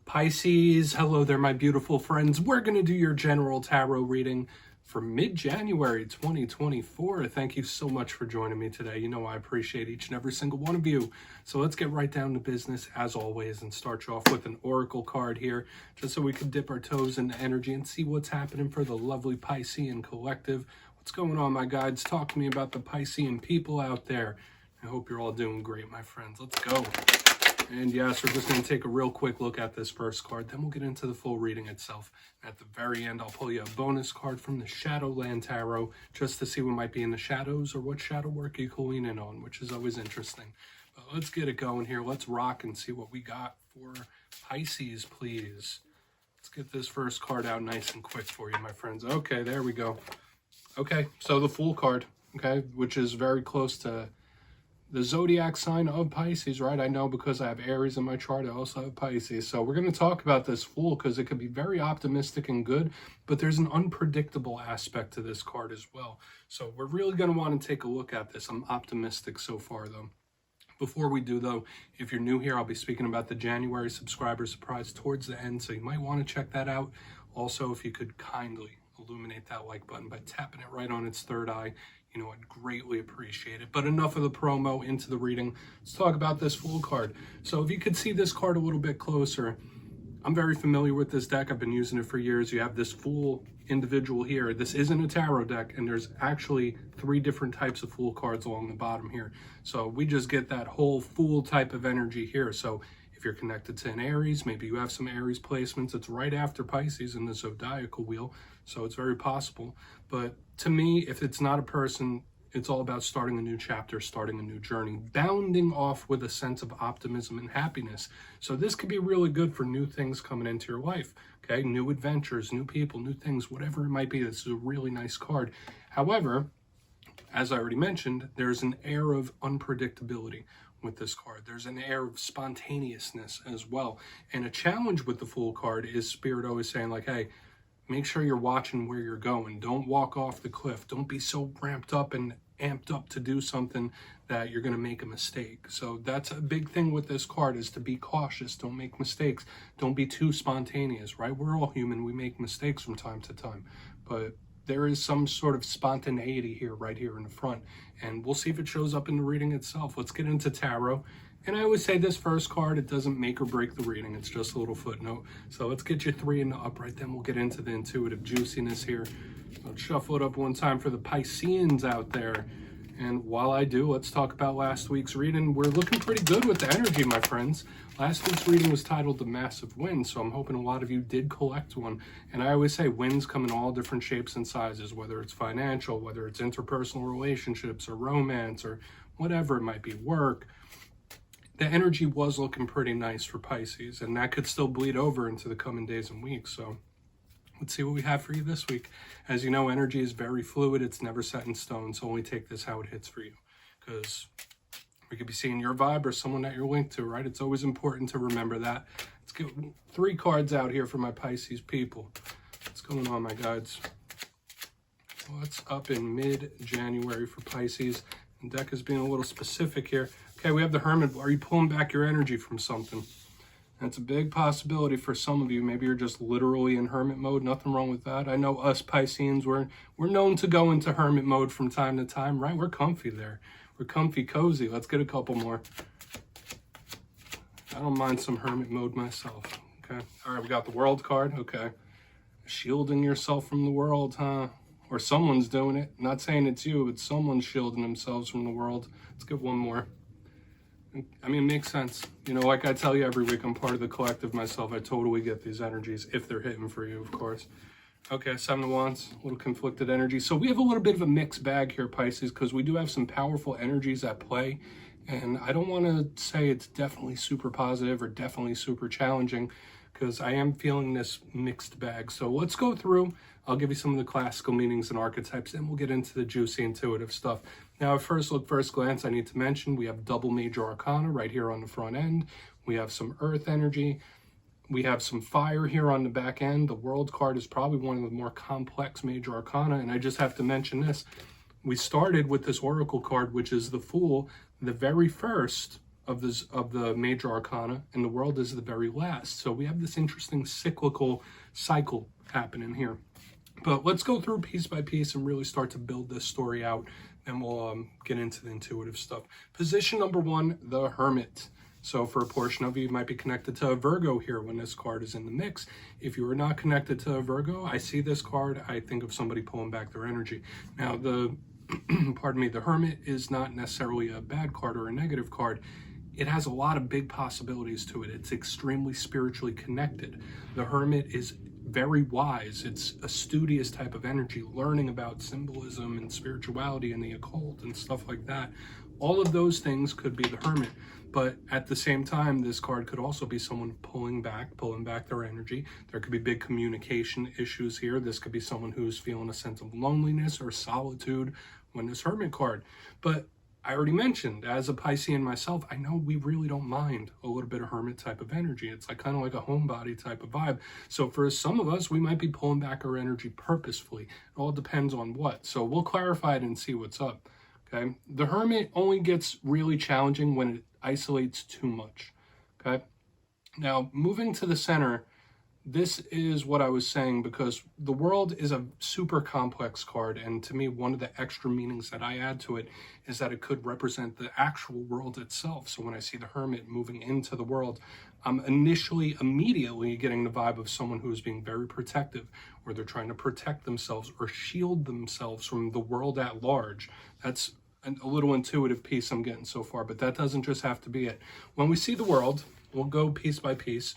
Pisces, hello there, my beautiful friends. We're going to do your general tarot reading for mid-January 2024. Thank you so much for joining me today. You know I appreciate each and every single one of you. So let's get right down to business as always and start you off with an oracle card here, just so we can dip our toes into energy and see what's happening for the lovely Piscean collective. What's going on, my guides? Talk to me about the Piscean people out there. I hope you're all doing great, my friends. Let's go. And yes, we're just going to take a real quick look at this first card. Then we'll get into the full reading itself. At the very end, I'll pull you a bonus card from the Shadowland Tarot just to see what might be in the shadows or what shadow work you can lean in on, which is always interesting. But let's get it going here. Let's rock and see what we got for Pisces, please. Let's get this first card out nice and quick for you, my friends. Okay, there we go. Okay, so the Fool card, okay, which is very close to the zodiac sign of Pisces, right? I know because I have Aries in my chart, I also have Pisces. So we're going to talk about this Fool because it could be very optimistic and good, but there's an unpredictable aspect to this card as well. So we're really going to want to take a look at this. I'm optimistic so far, though. Before we do, though, if you're new here, I'll be speaking about the January subscriber surprise towards the end, so you might want to check that out. Also, if you could kindly illuminate that like button by tapping it right on its third eye, you know, I'd greatly appreciate it. But enough of the promo, into the reading. Let's talk about this Fool card. So if you could see this card a little bit closer, I'm very familiar with this deck. I've been using it for years. You have this Fool individual here. This isn't a tarot deck, and there's actually 3 different types of Fool cards along the bottom here. So we just get that whole Fool type of energy here. So if you're connected to an Aries, maybe you have some Aries placements. It's right after Pisces in the zodiacal wheel, so it's very possible. But to me, if it's not a person, it's all about starting a new chapter, starting a new journey, bounding off with a sense of optimism and happiness. So this could be really good for new things coming into your life, okay? New adventures, new people, new things, whatever it might be. This is a really nice card. However, as I already mentioned, there's an air of unpredictability with this card. There's an air of spontaneousness as well. And a challenge with the Fool card is Spirit always saying like, hey, make sure you're watching where you're going. Don't walk off the cliff. Don't be so ramped up and amped up to do something that you're going to make a mistake. So that's a big thing with this card, is to be cautious. Don't make mistakes. Don't be too spontaneous, right? We're all human. We make mistakes from time to time. But there is some sort of spontaneity here, right here in the front. And we'll see if it shows up in the reading itself. Let's get into tarot. And I always say this first card, it doesn't make or break the reading. It's just a little footnote. So let's get you 3 in the upright. Then we'll get into the intuitive juiciness here. I'll shuffle it up one time for the Pisceans out there. And while I do, let's talk about last week's reading. We're looking pretty good with the energy, my friends. Last week's reading was titled The Massive Win, so I'm hoping a lot of you did collect one. And I always say wins come in all different shapes and sizes, whether it's financial, whether it's interpersonal relationships or romance or whatever it might be, work. The energy was looking pretty nice for Pisces, and that could still bleed over into the coming days and weeks. So let's see what we have for you this week. As you know, energy is very fluid. It's never set in stone, so only take this how it hits for you, because we could be seeing your vibe or someone that you're linked to, right? It's always important to remember that. Let's get 3 cards out here for my Pisces people. What's going on, my guides? What's up in mid-January for Pisces? The deck is being a little specific here. Okay, we have the Hermit. Are you pulling back your energy from something? That's a big possibility for some of you. Maybe you're just literally in hermit mode. Nothing wrong with that. I know us Pisceans, we're known to go into hermit mode from time to time, right? We're comfy there. We're comfy, cozy. Let's get a couple more. I don't mind some hermit mode myself. Okay. All right, we got the World card. Okay. Shielding yourself from the world, huh? Or someone's doing it. Not saying it's you, but someone's shielding themselves from the world. Let's get one more. I mean, it makes sense. You know, like I tell you every week, I'm part of the collective myself. I totally get these energies, if they're hitting for you, of course. Okay, 7 of Wands, a little conflicted energy. So we have a little bit of a mixed bag here, Pisces, because we do have some powerful energies at play. And I don't want to say it's definitely super positive or definitely super challenging, because I am feeling this mixed bag. So let's go through. I'll give you some of the classical meanings and archetypes, and we'll get into the juicy intuitive stuff. Now, at first look, first glance, I need to mention we have double major arcana right here on the front end. We have some earth energy. We have some fire here on the back end. The World card is probably one of the more complex major arcana, and I just have to mention this. We started with this oracle card, which is the Fool, the very first of the major arcana, and the World is the very last. So we have this interesting cyclical cycle happening here. But let's go through piece by piece and really start to build this story out, and we'll get into the intuitive stuff. Position number 1, the Hermit. So for a portion of you, you might be connected to a Virgo here when this card is in the mix. If you are not connected to a Virgo, I see this card, I think of somebody pulling back their energy. Now, the Hermit is not necessarily a bad card or a negative card. It has a lot of big possibilities to it. It's extremely spiritually connected. The Hermit is very wise. It's a studious type of energy, learning about symbolism and spirituality and the occult and stuff like that. All of those things could be the Hermit. But at the same time, this card could also be someone pulling back their energy. There could be big communication issues here. This could be someone who's feeling a sense of loneliness or solitude when this Hermit card. But I already mentioned, as a Piscean myself, I know we really don't mind a little bit of Hermit type of energy. It's like kind of like a homebody type of vibe. So for some of us, we might be pulling back our energy purposefully. It all depends on what. So we'll clarify it and see what's up. Okay. The Hermit only gets really challenging when it isolates too much. Okay. Now, moving to the center, this is what I was saying, because the World is a super complex card, and to me, one of the extra meanings that I add to it is that it could represent the actual world itself. So when I see the Hermit moving into the World, I'm immediately getting the vibe of someone who is being very protective, or they're trying to protect themselves or shield themselves from the world at large. That's a little intuitive piece I'm getting so far, but that doesn't just have to be it. When we see the World, we'll go piece by piece.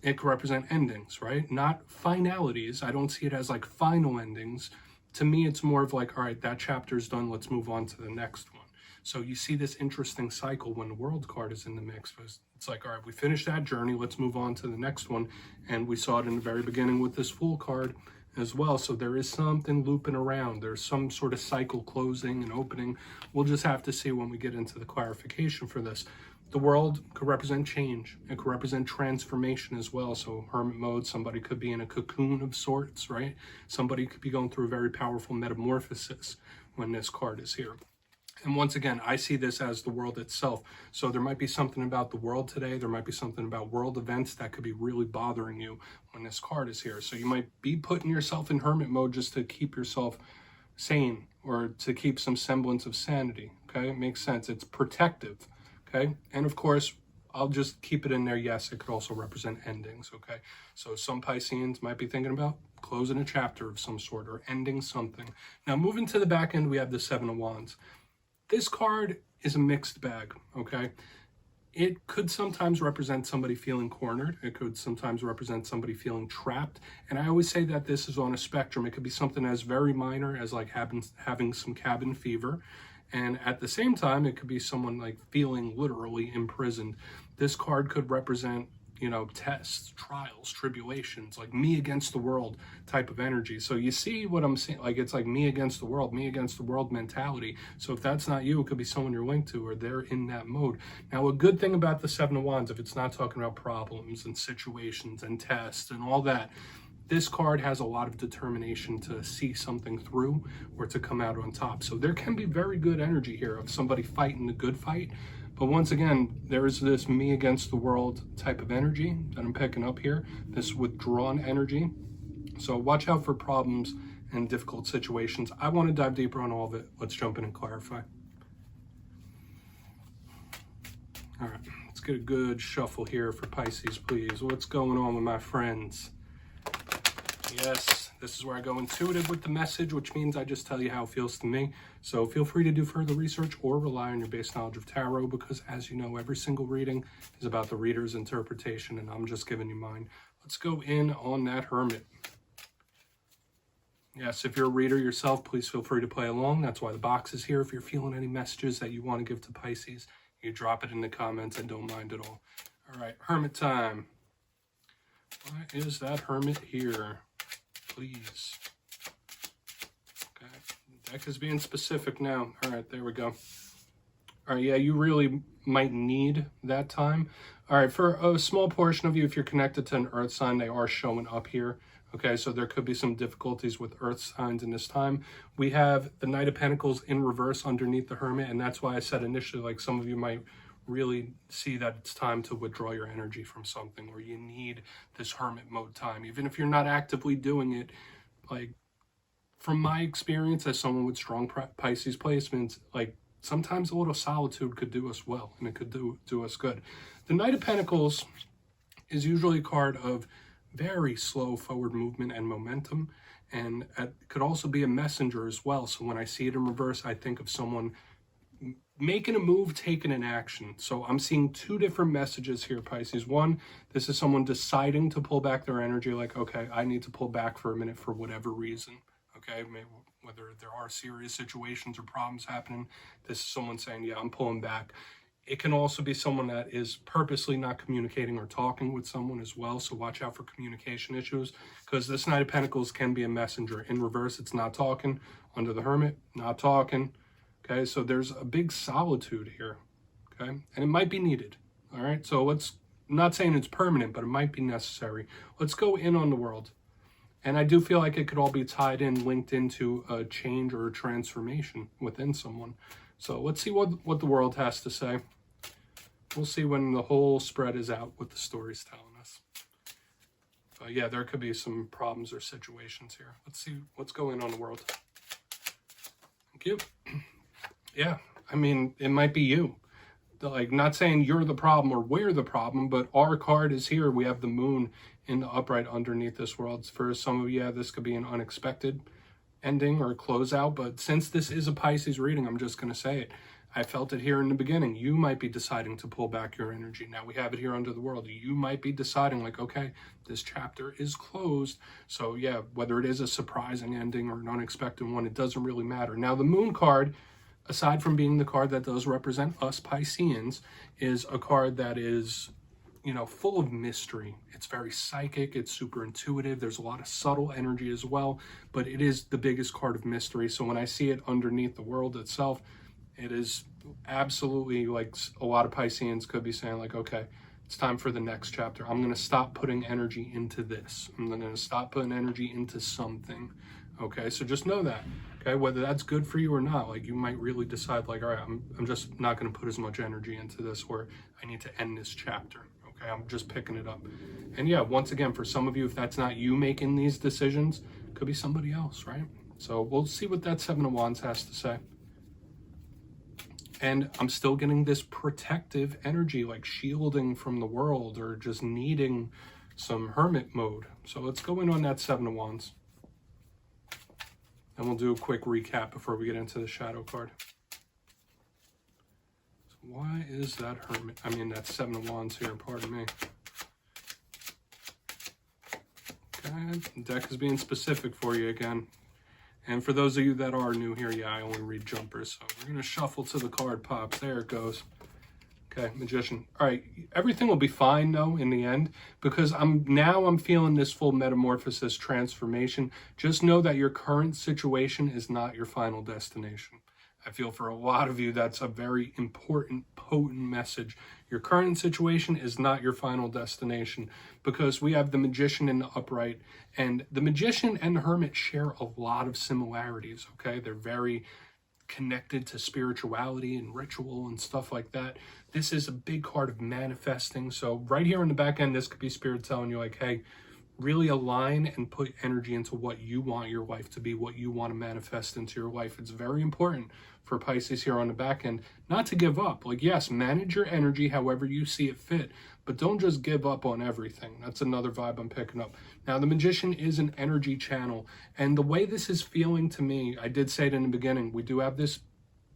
It could represent endings, right? Not finalities. I don't see it as like final endings. To me, it's more of like, all right, that chapter's done. Let's move on to the next one. So you see this interesting cycle when the World card is in the mix. It's like, all right, we finished that journey. Let's move on to the next one. And we saw it in the very beginning with this Fool card as well. So there is something looping around. There's some sort of cycle closing and opening. We'll just have to see when we get into the clarification for this. The World could represent change. It could represent transformation as well. So Hermit mode, somebody could be in a cocoon of sorts, right? Somebody could be going through a very powerful metamorphosis when this card is here. And once again, I see this as the World itself. So there might be something about the World today. There might be something about world events that could be really bothering you when this card is here. So you might be putting yourself in Hermit mode just to keep yourself sane or to keep some semblance of sanity. Okay, it makes sense. It's protective. Okay, and of course, I'll just keep it in there. Yes, it could also represent endings. Okay, so some Pisceans might be thinking about closing a chapter of some sort or ending something. Now, moving to the back end, we have the Seven of Wands. This card is a mixed bag. Okay, it could sometimes represent somebody feeling cornered. It could sometimes represent somebody feeling trapped. And I always say that this is on a spectrum. It could be something as very minor as like having some cabin fever. And at the same time, it could be someone like feeling literally imprisoned. This card could represent, you know, tests, trials, tribulations, like me against the world type of energy. So you see what I'm saying? Like, it's like me against the world mentality. So if that's not you, it could be someone you're linked to, or they're in that mode. Now, a good thing about the Seven of Wands, if it's not talking about problems and situations and tests and all that, this card has a lot of determination to see something through or to come out on top. So there can be very good energy here of somebody fighting the good fight. But once again, there is this me against the world type of energy that I'm picking up here, this withdrawn energy. So watch out for problems and difficult situations. I want to dive deeper on all of it. Let's jump in and clarify. All right, let's get a good shuffle here for Pisces, please. What's going on with my friends? Yes, this is where I go intuitive with the message, which means I just tell you how it feels to me. So feel free to do further research or rely on your base knowledge of tarot, because as you know, every single reading is about the reader's interpretation, and I'm just giving you mine. Let's go in on that Hermit. Yes, if you're a reader yourself, please feel free to play along. That's why the box is here. If you're feeling any messages that you want to give to Pisces, you drop it in the comments. I don't mind at all. All right, Hermit time. Why is that Hermit here? Please. Okay, the deck is being specific now. All right, there we go. All right, yeah, you really might need that time. All right, for a small portion of you, if you're connected to an earth sign, they are showing up here. Okay, so there could be some difficulties with earth signs in this time. We have the Knight of Pentacles in reverse underneath the Hermit, and that's why I said initially, like, some of you might really see that it's time to withdraw your energy from something, or you need this hermit mode time, even if you're not actively doing it. Like, from my experience as someone with strong Pisces placements, like, sometimes a little solitude could do us well, and it could do us good. The Knight of Pentacles is usually a card of very slow forward movement and momentum, and it could also be a messenger as well. So when I see it in reverse, I think of someone making a move, taking an action. So I'm seeing two different messages here, Pisces. One, this is someone deciding to pull back their energy, like, okay, I need to pull back for a minute for whatever reason. Okay, maybe whether there are serious situations or problems happening, this is someone saying, yeah, I'm pulling back. It can also be someone that is purposely not communicating or talking with someone as well. So watch out for communication issues, because this Knight of Pentacles can be a messenger. In reverse, it's not talking. Under the Hermit, not talking. Okay, so there's a big solitude here. Okay, and it might be needed. All right, so I'm not saying it's permanent, but it might be necessary. Let's go in on the world. And I do feel like it could all be tied in, linked into a change or a transformation within someone. So let's see what the world has to say. We'll see when the whole spread is out what the story's telling us. But yeah, there could be some problems or situations here. Let's see what's going on in the world. Thank you. Yeah, I mean, it might be you. Like, not saying you're the problem or we're the problem, but our card is here. We have the moon in the upright underneath this world. For some of you, yeah, this could be an unexpected ending or closeout, but since this is a Pisces reading, I'm just going to say it. I felt it here in the beginning. You might be deciding to pull back your energy. Now we have it here under the world. You might be deciding, like, okay, this chapter is closed. So yeah, whether it is a surprising ending or an unexpected one, it doesn't really matter. Now the moon card, aside from being the card that does represent us Pisceans, is a card that is, you know, full of mystery. It's very psychic. It's super intuitive. There's a lot of subtle energy as well, but it is the biggest card of mystery. So when I see it underneath the world itself, it is absolutely, like, a lot of Pisceans could be saying, like, okay, it's time for the next chapter. I'm going to stop putting energy into this. I'm going to stop putting energy into something. Okay, so just know that. Okay, whether that's good for you or not, like, you might really decide, like, all right, I'm just not going to put as much energy into this, or I need to end this chapter. Okay, I'm just picking it up. And yeah, once again, for some of you, if that's not you making these decisions, it could be somebody else, right? So we'll see what that Seven of Wands has to say. And I'm still getting this protective energy, like shielding from the world, or just needing some hermit mode. So let's go in on that Seven of Wands. And we'll do a quick recap before we get into the shadow card. So why is that hermit? I mean, that Seven of Wands here, pardon me. Okay, the deck is being specific for you again. And for those of you that are new here, yeah, I only read jumpers. So we're going to shuffle to the card pops. There it goes. Okay, Magician. All right, everything will be fine, though, in the end, because I'm feeling this full metamorphosis transformation. Just know that your current situation is not your final destination. I feel for a lot of you, that's a very important, potent message. Your current situation is not your final destination, because we have the Magician in the upright, and the Magician and the Hermit share a lot of similarities, okay? They're very connected to spirituality and ritual and stuff like that. This is a big card of manifesting. So right here on the back end, this could be Spirit telling you, like, hey, really align and put energy into what you want your life to be, what you want to manifest into your life. It's very important for Pisces here on the back end not to give up. Like, yes, manage your energy however you see it fit, but don't just give up on everything. That's another vibe I'm picking up. Now, the Magician is an energy channel, and the way this is feeling to me, I did say it in the beginning, we do have this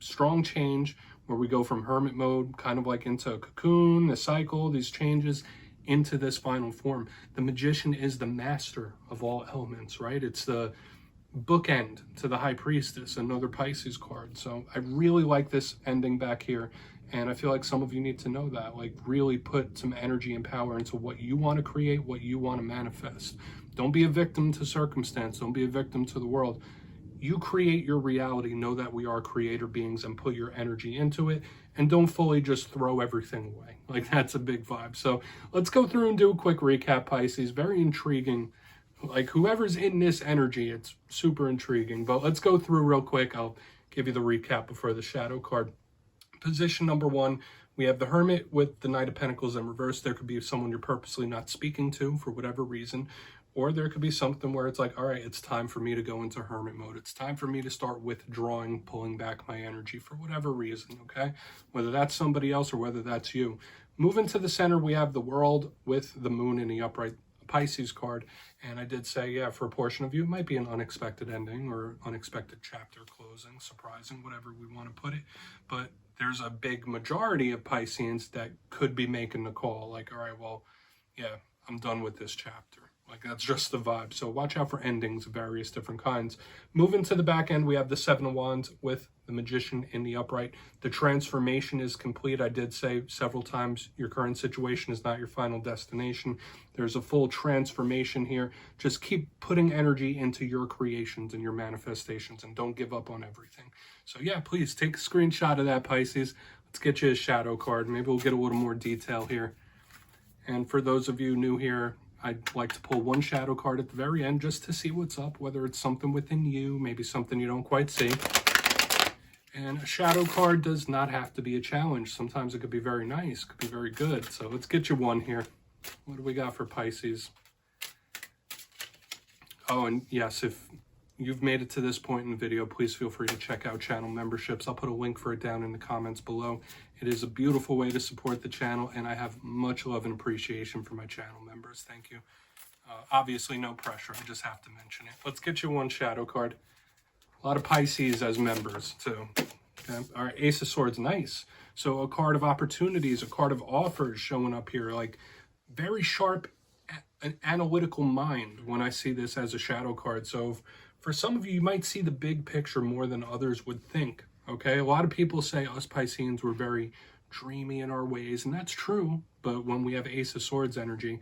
strong change where we go from hermit mode kind of like into a cocoon, the cycle, these changes into this final form. The Magician is the master of all elements, right? It's the bookend to the High Priestess, another Pisces card. So I really like this ending back here, and I feel like some of you need to know that. Like, really put some energy and power into what you want to create, what you want to manifest. Don't be a victim to circumstance. Don't be a victim to the world. You create your reality. Know that we are creator beings, and put your energy into it, and don't fully just throw everything away. Like, that's a big vibe. So let's go through and do a quick recap, Pisces. Very intriguing. Like, whoever's in this energy, it's super intriguing. But let's go through real quick. I'll give you the recap before the shadow card. Position number one, We have the Hermit with the Knight of Pentacles in reverse. There could be someone you're purposely not speaking to for whatever reason. Or there could be something where it's like, all right, it's time for me to go into hermit mode. It's time for me to start withdrawing, pulling back my energy for whatever reason, okay? Whether that's somebody else or whether that's you. Moving to the center, we have the World with the Moon in the upright Pisces card. And I did say, yeah, for a portion of you, it might be an unexpected ending or unexpected chapter closing, surprising, whatever we want to put it. But there's a big majority of Pisceans that could be making the call. Like, all right, well, yeah, I'm done with this chapter. Like, that's just the vibe. So watch out for endings of various different kinds. Moving to the back end, we have the Seven of Wands with the Magician in the upright. The transformation is complete. I did say several times, your current situation is not your final destination. There's a full transformation here. Just keep putting energy into your creations and your manifestations, and don't give up on everything. So yeah, please take a screenshot of that, Pisces. Let's get you a shadow card. Maybe we'll get a little more detail here. And for those of you new here, I'd like to pull one shadow card at the very end just to see what's up, whether it's something within you, maybe something you don't quite see. And a shadow card does not have to be a challenge. Sometimes it could be very nice, could be very good. So let's get you one here. What do we got for Pisces? Oh, and yes, if you've made it to this point in the video, please feel free to check out channel memberships. I'll put a link for it down in the comments below. It is a beautiful way to support the channel, and I have much love and appreciation for my channel members. Thank you. Obviously, no pressure. I just have to mention it. Let's get you one shadow card. A lot of Pisces as members, too. Okay. All right, Ace of Swords, nice. So a card of opportunities, a card of offers showing up here, like very sharp, an analytical mind when I see this as a shadow card. So for some of you, you might see the big picture more than others would think. Okay, a lot of people say us Pisceans were very dreamy in our ways, and that's true. But when we have Ace of Swords energy,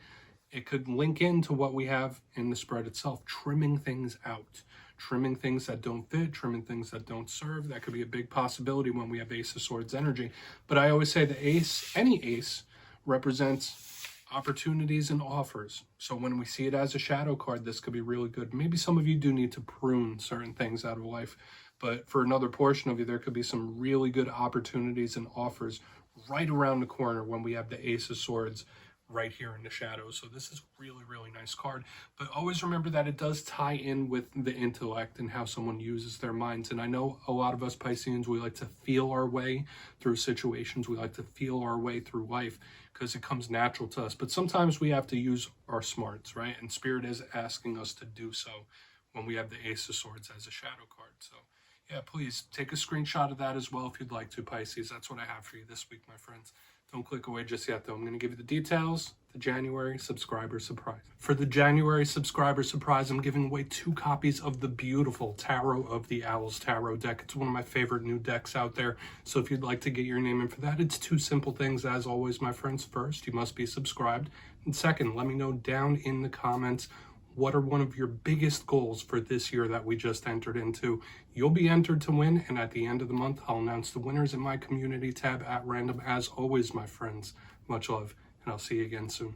it could link into what we have in the spread itself, trimming things out, trimming things that don't fit, trimming things that don't serve. That could be a big possibility when we have Ace of Swords energy. But I always say the ace, any ace, represents opportunities and offers. So when we see it as a shadow card, this could be really good. Maybe some of you do need to prune certain things out of life. But for another portion of you, there could be some really good opportunities and offers right around the corner when we have the Ace of Swords right here in the shadows. So this is a really, really nice card. But always remember that it does tie in with the intellect and how someone uses their minds. And I know a lot of us Pisceans, we like to feel our way through situations. We like to feel our way through life because it comes natural to us. But sometimes we have to use our smarts, right? And Spirit is asking us to do so when we have the Ace of Swords as a shadow card. So yeah, please take a screenshot of that as well if you'd like to, Pisces. That's what I have for you this week, my friends. Don't click away just yet, though. I'm going to give you the details, the January subscriber surprise. For the January subscriber surprise, I'm giving away 2 copies of the beautiful Tarot of the Owls tarot deck. It's one of my favorite new decks out there. So if you'd like to get your name in for that, it's 2 simple things. As always, my friends. First, you must be subscribed. And second, let me know down in the comments, what are one of your biggest goals for this year that we just entered into? You'll be entered to win, and at the end of the month, I'll announce the winners in my community tab at random. As always, my friends, much love, and I'll see you again soon.